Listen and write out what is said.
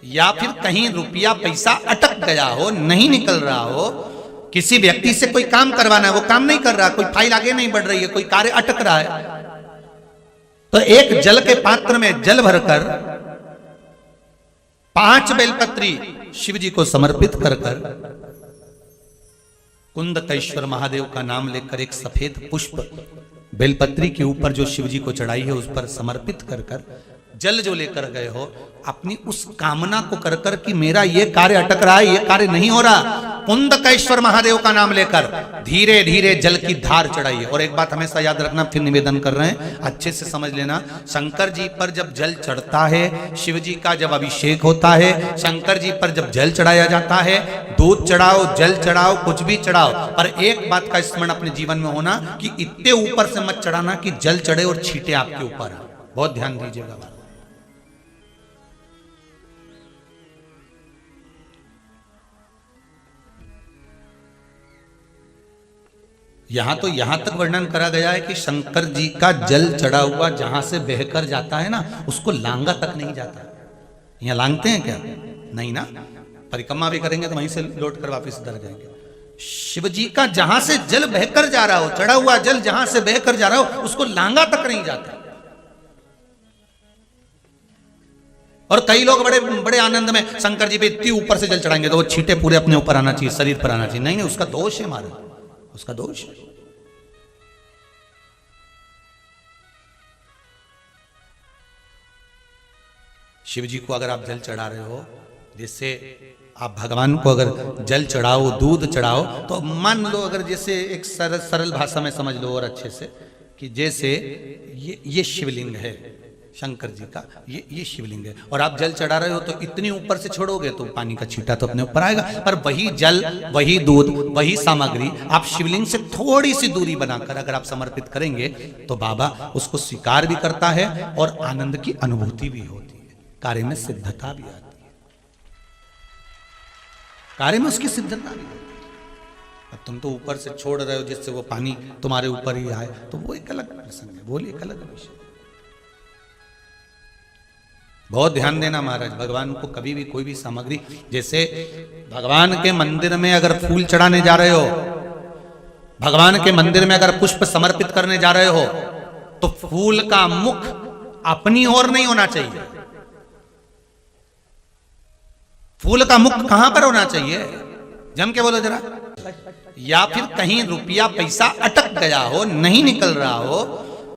या फिर कहीं रुपया पैसा अटक गया हो, नहीं निकल रहा हो, किसी व्यक्ति से कोई काम करवाना है, वो काम नहीं कर रहा, कोई फाइल आगे नहीं बढ़ रही है, कोई कार्य अटक रहा है, तो एक जल के पात्र में जल भरकर 5 बेलपत्री शिव जी को समर्पित कर कुंदकेश्वर महादेव का नाम लेकर एक सफेद पुष्प बेलपत्री के ऊपर जो शिव जी को चढ़ाई है उस पर समर्पित कर जल जो लेकर गए हो, अपनी उस कामना को कर कि मेरा ये कार्य अटक रहा है, ये कार्य नहीं हो रहा, कुंदकेश्वर महादेव का नाम लेकर धीरे धीरे जल की धार चढ़ाइए। और एक बात हमेशा याद रखना, फिर निवेदन कर रहे हैं, अच्छे से समझ लेना, शंकर जी पर जब जल चढ़ता है, शिव जी का जब अभिषेक होता है, शंकर जी पर जब जल चढ़ाया जाता है, दूध चढ़ाओ, जल चढ़ाओ, कुछ भी चढ़ाओ, पर एक बात का स्मरण अपने जीवन में होना कि इतने ऊपर से मत चढ़ाना कि जल चढ़े और छींटे आपके ऊपर। बहुत ध्यान दीजिएगा। यहां तक वर्णन करा गया है कि शंकर जी का जल चढ़ा हुआ जहां से बहकर जाता है ना, उसको लांगा तक नहीं जाता। यहां लांगते हैं क्या? नहीं ना, परिक्रमा भी करेंगे तो वहीं से लौट कर वापस इधर जाएंगे। शिव जी का जहां से जल बहकर जा रहा हो, चढ़ा हुआ जल जहां से बहकर जा रहा हो, उसको लांगा तक नहीं जाता। और कई लोग बड़े बड़े आनंद में शंकर जी पे इतनी ऊपर से जल चढ़ाएंगे तो वो छींटे पूरे अपने ऊपर आना चाहिए, शरीर पर आना चाहिए। नहीं, उसका दोष है, हमारा उसका दोष है। शिव जी को अगर आप जल चढ़ा रहे हो, जैसे आप भगवान को अगर जल चढ़ाओ, दूध चढ़ाओ, तो मान लो अगर जैसे एक सरल भाषा में समझ लो और अच्छे से कि जैसे ये शिवलिंग है शंकर जी का, ये शिवलिंग है, और आप जल चढ़ा रहे हो तो इतनी ऊपर से छोड़ोगे तो पानी का छींटा तो अपने ऊपर आएगा, पर वही जल, वही दूध, वही सामग्री आप शिवलिंग से थोड़ी सी दूरी बनाकर अगर आप समर्पित करेंगे तो बाबा उसको स्वीकार भी करता है और आनंद की अनुभूति भी होती है, कार्य में सिद्धता भी आती है, कार्य में उसकी सिद्धता भी होती है। अब तुम तो ऊपर से छोड़ रहे हो जिससे वो पानी तुम्हारे ऊपर ही आए, तो वो एक अलग प्रसंग है, वो एक अलग विषय। बहुत ध्यान देना महाराज, भगवान को कभी भी कोई भी सामग्री, जैसे भगवान के मंदिर में अगर फूल चढ़ाने जा रहे हो, भगवान के मंदिर में अगर पुष्प समर्पित करने जा रहे हो, तो फूल का मुख अपनी ओर नहीं होना चाहिए। फूल का मुख कहां पर होना चाहिए? जम के बोलो जरा। या फिर कहीं रुपया पैसा अटक गया हो, नहीं निकल रहा हो,